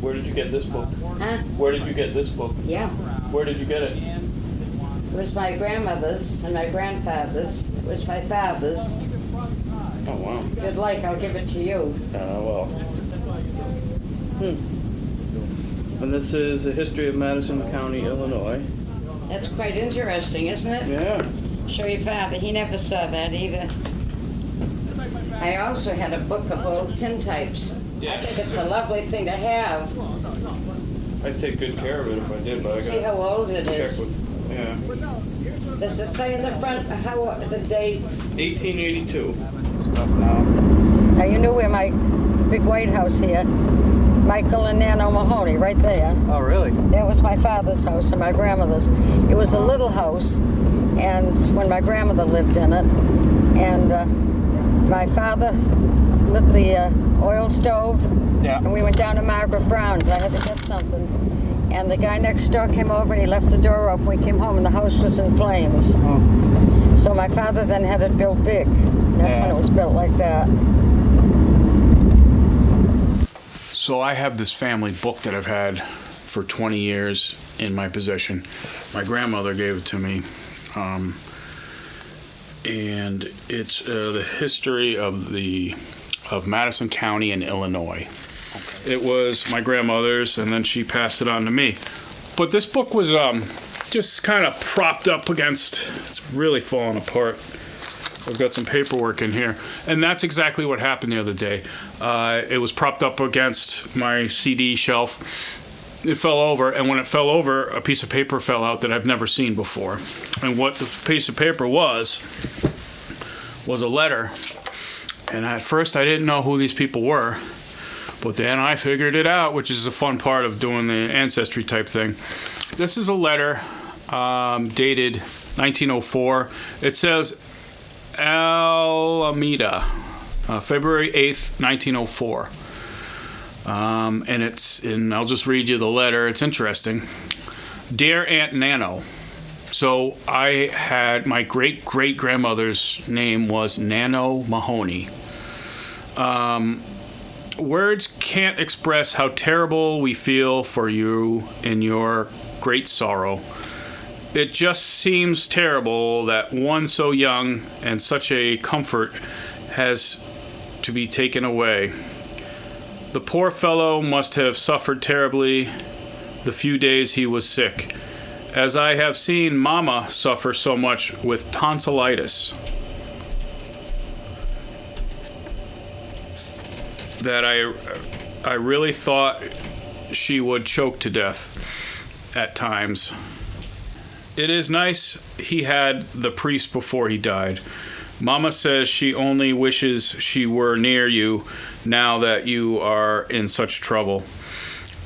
Where did you get this book? Huh? Where did you get this book? Yeah. Where did you get it? It was my grandmother's and my grandfather's. It was my father's. Oh, wow. If you'd like, I'll give it to you. Well. And this is a history of Madison County, Illinois. That's quite interesting, isn't it? Yeah. Show your father. He never saw that either. I also had a book of old tintypes. Yeah. I think it's a lovely thing to have. I'd take good care of it if I did, but I See how old it is. Yeah. Does it say in the front how the date? 1882. Stuff now. Now you knew where my big White House here, Michael and Nano Mahoney, right there. Oh, really? That was my father's house and my grandmother's. It was a little house, and when my grandmother lived in it, and my father lit the oil stove, and we went down to Margaret Brown's. I had to get something. And the guy next door came over and he left the door open. We came home and the house was in flames. Oh. So my father then had it built big. That's when it was built like that. So I have this family book that I've had for 20 years in my possession. My grandmother gave it to me. And it's the history of Madison County in Illinois. It was my grandmother's, and then she passed it on to me. But this book was just kind of propped up against, it's really falling apart. I've got some paperwork in here. And that's exactly what happened the other day. It was propped up against my CD shelf. It fell over, and when it fell over, a piece of paper fell out that I've never seen before. And what the piece of paper was a letter. And at first I didn't know who these people were. But then I figured it out, which is a fun part of doing the ancestry type thing. This is a letter dated 1904. It says Alameda, February 8th, 1904. And I'll just read you the letter. It's interesting. Dear Aunt Nano. So my great-great-grandmother's name was Nano Mahoney. Words can't express how terrible we feel for you in your great sorrow. It just seems terrible that one so young and such a comfort has to be taken away. The poor fellow must have suffered terribly the few days he was sick, as I have seen Mama suffer so much with tonsillitis that I really thought she would choke to death at times. It is nice he had the priest before he died. Mama says she only wishes she were near you now that you are in such trouble.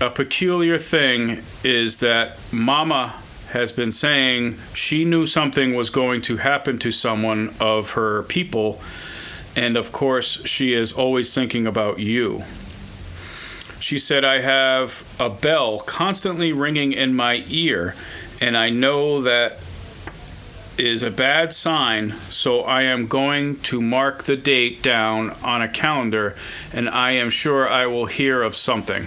A peculiar thing is that Mama has been saying she knew something was going to happen to someone of her people, and of course she is always thinking about you. She said I have a bell constantly ringing in my ear, and I know that is a bad sign, so I am going to mark the date down on a calendar, and I am sure I will hear of something.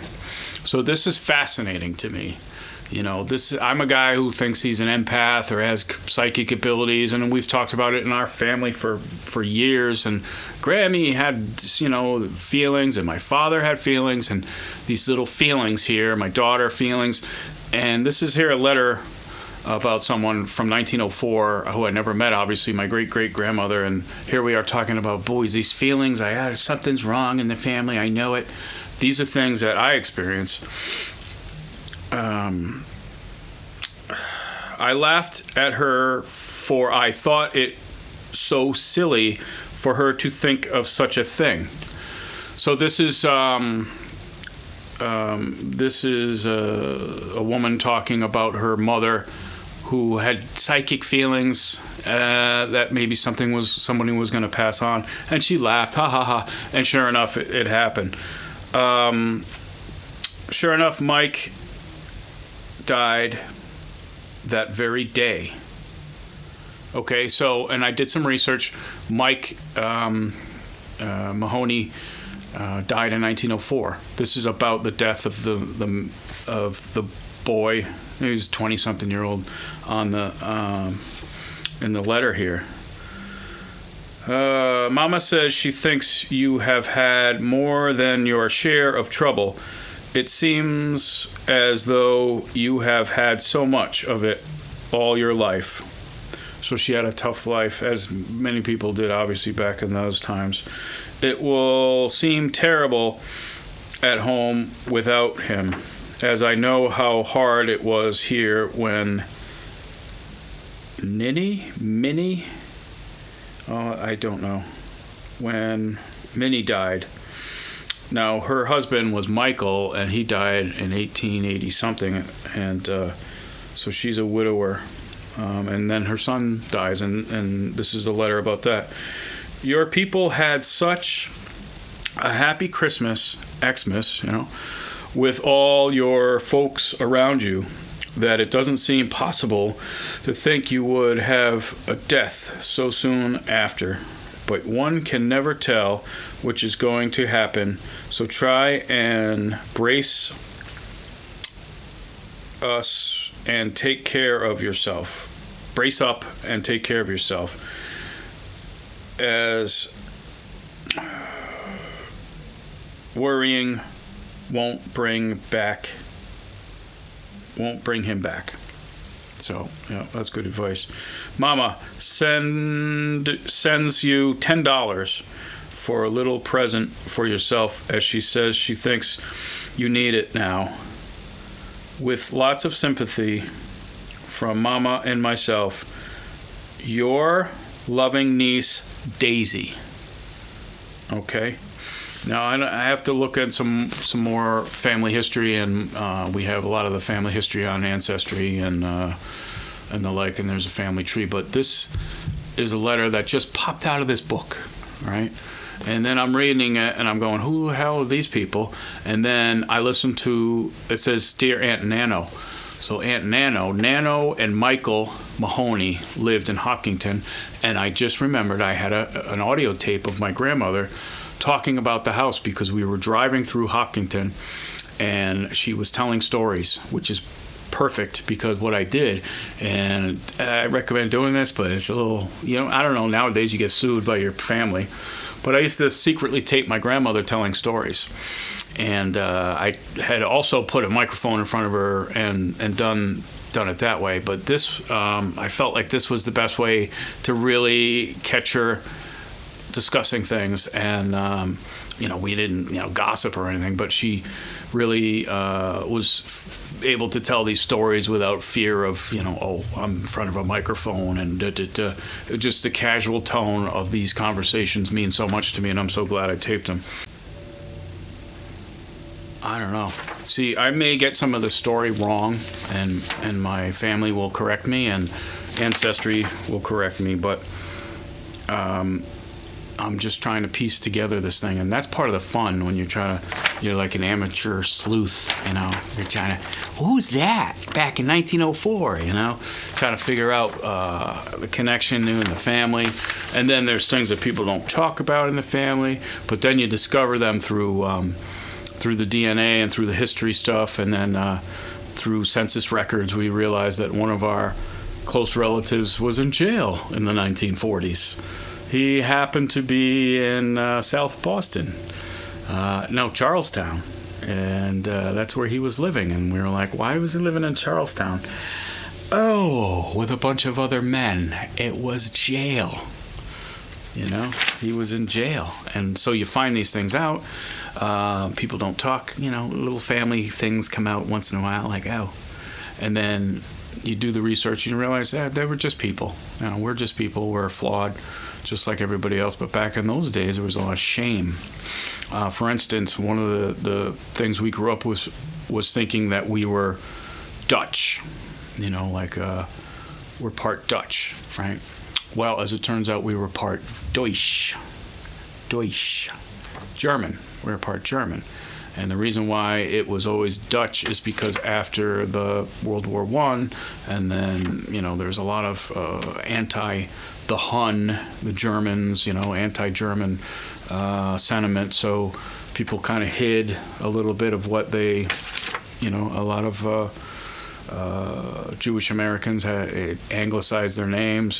So this is fascinating to me. You know, I'm a guy who thinks he's an empath or has psychic abilities, and we've talked about it in our family for years. And Grammy had, feelings, and my father had feelings, and these little feelings here, my daughter feelings. And this is here a letter about someone from 1904 who I never met, obviously, my great-great-grandmother. And here we are talking about, boys, these feelings, something's wrong in the family, I know it. These are things that I experience. I laughed at her, for I thought it so silly for her to think of such a thing. So this is a woman talking about her mother who had psychic feelings that maybe somebody was going to pass on, and she laughed, ha ha ha, and sure enough, it happened. Sure enough, Mike died that very day. Okay, so, and I did some research. Mike Mahoney died in 1904. This is about the death of the boy. He was 20-something-year-old on the in the letter here. Mama says she thinks you have had more than your share of trouble. It seems as though you have had so much of it all your life. So she had a tough life, as many people did, obviously, back in those times. It will seem terrible at home without him, as I know how hard it was here when Minnie? Oh, I don't know. When Minnie died. Now, her husband was Michael, and he died in 1880-something, and so she's a widower. And then her son dies, and this is a letter about that. Your people had such a happy Christmas, Xmas, with all your folks around you, that it doesn't seem possible to think you would have a death so soon after. But one can never tell which is going to happen, so try and brace us and take care of yourself. Brace up and take care of yourself, as worrying won't bring him back. So, that's good advice. Mama sends you $10 for a little present for yourself, as she says she thinks you need it now. With lots of sympathy from Mama and myself, your loving niece, Daisy. Okay? Now, I have to look at some more family history, and we have a lot of the family history on Ancestry and the like, and there's a family tree. But this is a letter that just popped out of this book, right? And then I'm reading it, and I'm going, who the hell are these people? And then I listen to, it says, Dear Aunt Nano. So Aunt Nano and Michael Mahoney lived in Hopkinton, and I just remembered I had an audio tape of my grandmother talking about the house, because we were driving through Hopkinton, and she was telling stories, which is perfect, because what I did, and I recommend doing this, but it's a little, I don't know, nowadays you get sued by your family, but I used to secretly tape my grandmother telling stories. And I had also put a microphone in front of her and done it that way. But this, I felt like this was the best way to really catch her discussing things. And, we didn't, gossip or anything, but she really was able to tell these stories without fear of, I'm in front of a microphone. And just the casual tone of these conversations means so much to me, and I'm so glad I taped them. I don't know. See, I may get some of the story wrong, and my family will correct me, and Ancestry will correct me, but I'm just trying to piece together this thing, and that's part of the fun when you're like an amateur sleuth, You're trying to, who's that? Back in 1904, trying to figure out the connection in the family, and then there's things that people don't talk about in the family, but then you discover them through the DNA and through the history stuff, and then through census records, we realized that one of our close relatives was in jail in the 1940s. He happened to be in South Boston, Charlestown, and that's where he was living. And we were like, why was he living in Charlestown? Oh, with a bunch of other men. It was jail. He was in jail. And so you find these things out. People don't talk, little family things come out once in a while, like, oh. And then you do the research and you realize that they were just people. We're just people. We're flawed, just like everybody else. But back in those days, there was a lot of shame. For instance, one of the things we grew up with was thinking that we were Dutch. We're part Dutch, right? Well, as it turns out, we were part Deutsch. German. We were part German. And the reason why it was always Dutch is because after the World War I, and then, there's a lot of the Hun, the Germans, anti-German sentiment. So people kind of hid a little bit of what they, a lot of Jewish Americans anglicized their names,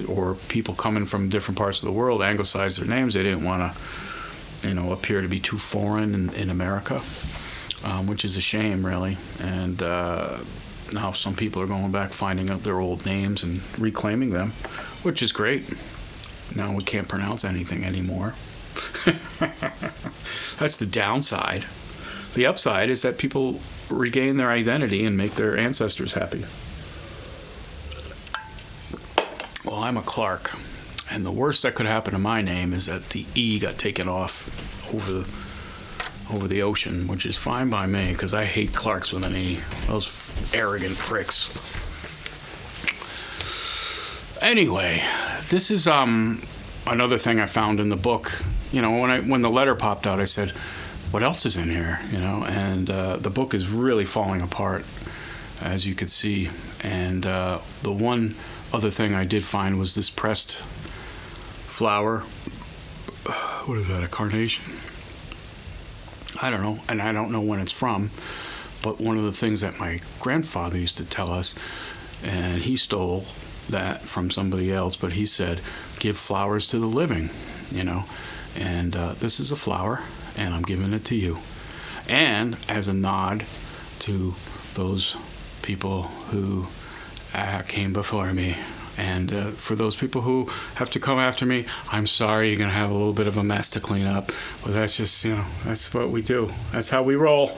or people coming from different parts of the world anglicized their names. They didn't want to, appear to be too foreign in America, which is a shame, really. And now some people are going back, finding out their old names and reclaiming them, which is great. Now we can't pronounce anything anymore. That's the downside. The upside is that people regain their identity and make their ancestors happy. Well, I'm a Clark, and the worst that could happen to my name is that the E got taken off over the ocean, which is fine by me because I hate Clarks with an E. Those arrogant pricks. Anyway, this is another thing I found in the book. When the letter popped out, I said, what else is in here? And the book is really falling apart, as you could see. And the one other thing I did find was this pressed flower. What is that, a carnation? I don't know, and I don't know when it's from, but one of the things that my grandfather used to tell us, and he stole that from somebody else, but he said, give flowers to the living, and this is a flower, and I'm giving it to you. And as a nod to those people who came before me, and for those people who have to come after me, I'm sorry, you're going to have a little bit of a mess to clean up, but that's just, that's what we do. That's how we roll.